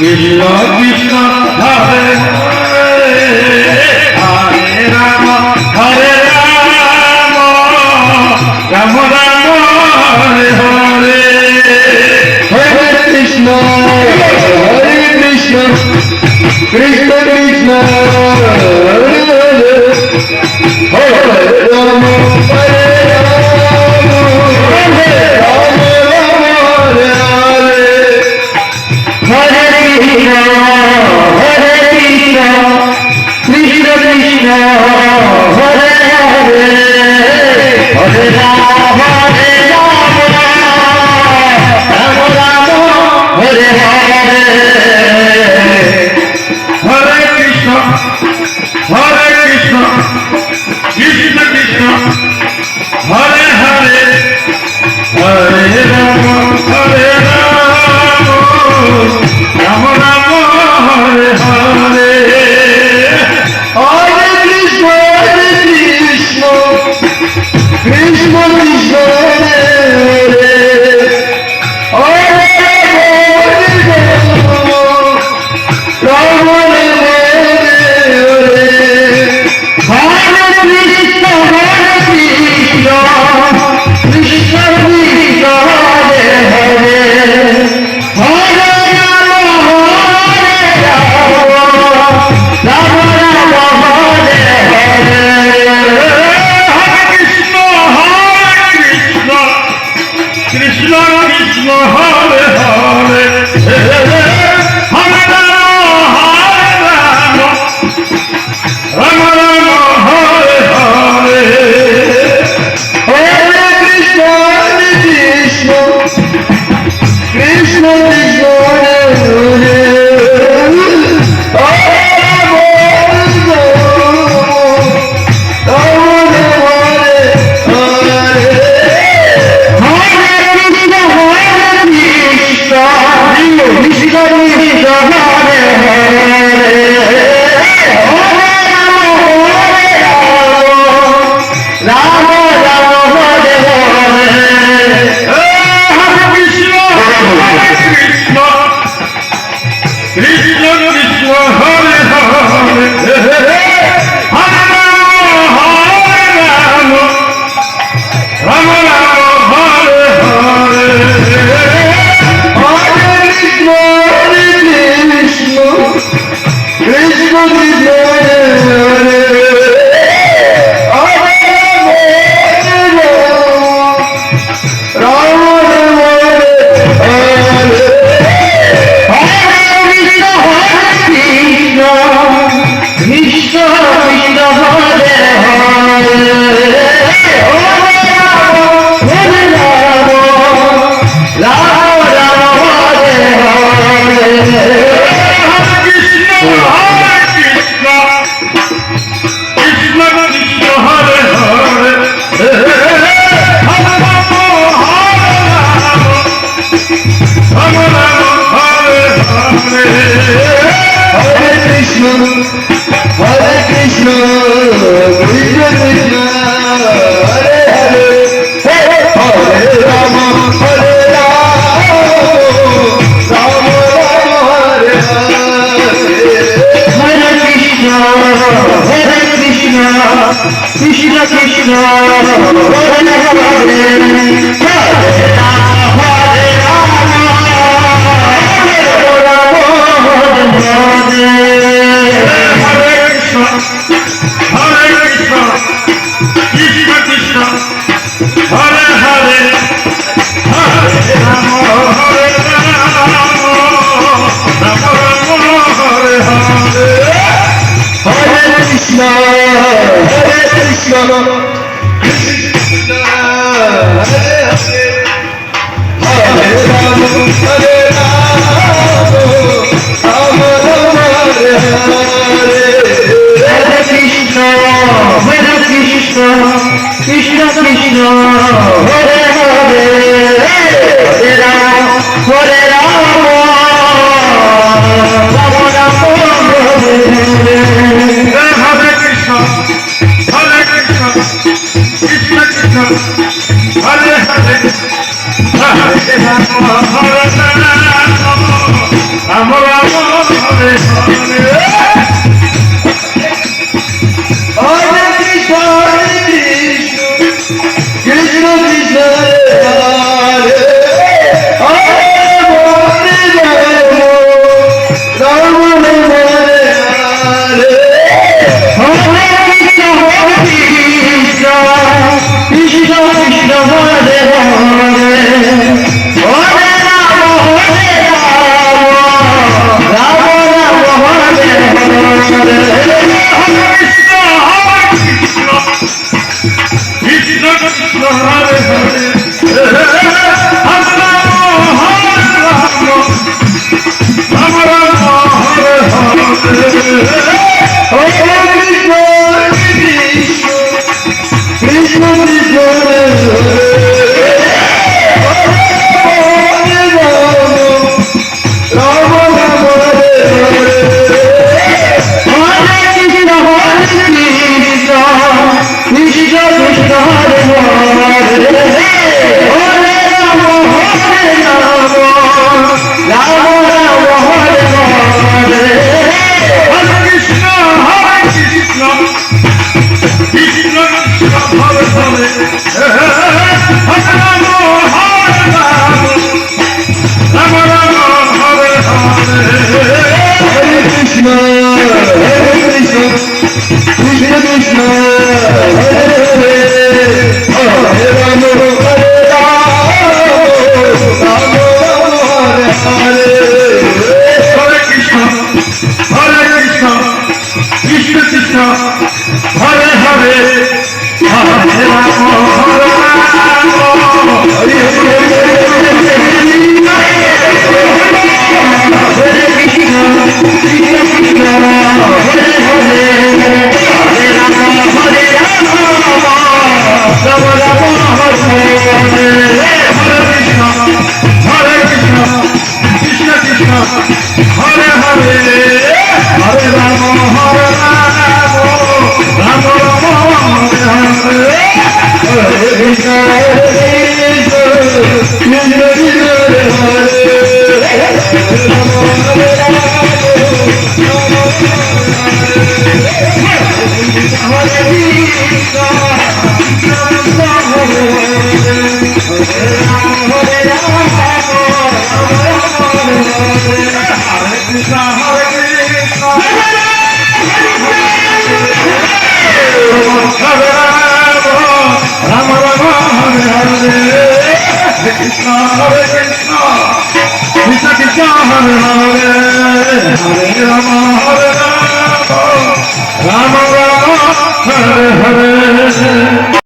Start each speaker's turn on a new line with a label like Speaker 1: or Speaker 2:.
Speaker 1: Krishna Krishna Hare Hare Hare Rama Hare Rama Rama Rama Hare Hare Hare Krishna Krishna Krishna Hare Hare Hare Rama Hare Rama Rama Rama Hare Hare Hare Krishna Krishna Krishna Hare Hare Hare Rama Rama Rama Hare Hare Hare Krishna Krishna Krishna Hare Hare Hare Rama Rama Rama Hare Hare Hare Krishna Krishna Krishna Hare Hare Rama Krishna Krishna Krishna Hare Hare Hare Ram Hare Ram Ram Ram Hare Hare
Speaker 2: Hare Krishna Krishna Krishna Hare Hare Hare Ram Hare Ram Ram Ram Hare Hare
Speaker 1: Hare Krishna, Hare Krishna, Krishna Krishna, Hare Hare, Ram Ram Hare Hare, Hare Krishna, Hare Krishna, Krishna Krishna, Hare Hare, Hare Ram, Ram Ram, Hare Hare.
Speaker 2: Krishna Krishna Hare Hare Ram Ram Hare Hare
Speaker 1: Krishna Krishna
Speaker 2: Hare Hare Hare Ram Hare Ram Hare Krishna Krishna Krishna Hare Hare Hare Ram Hare Ram Ram Ram Hare Hare Hare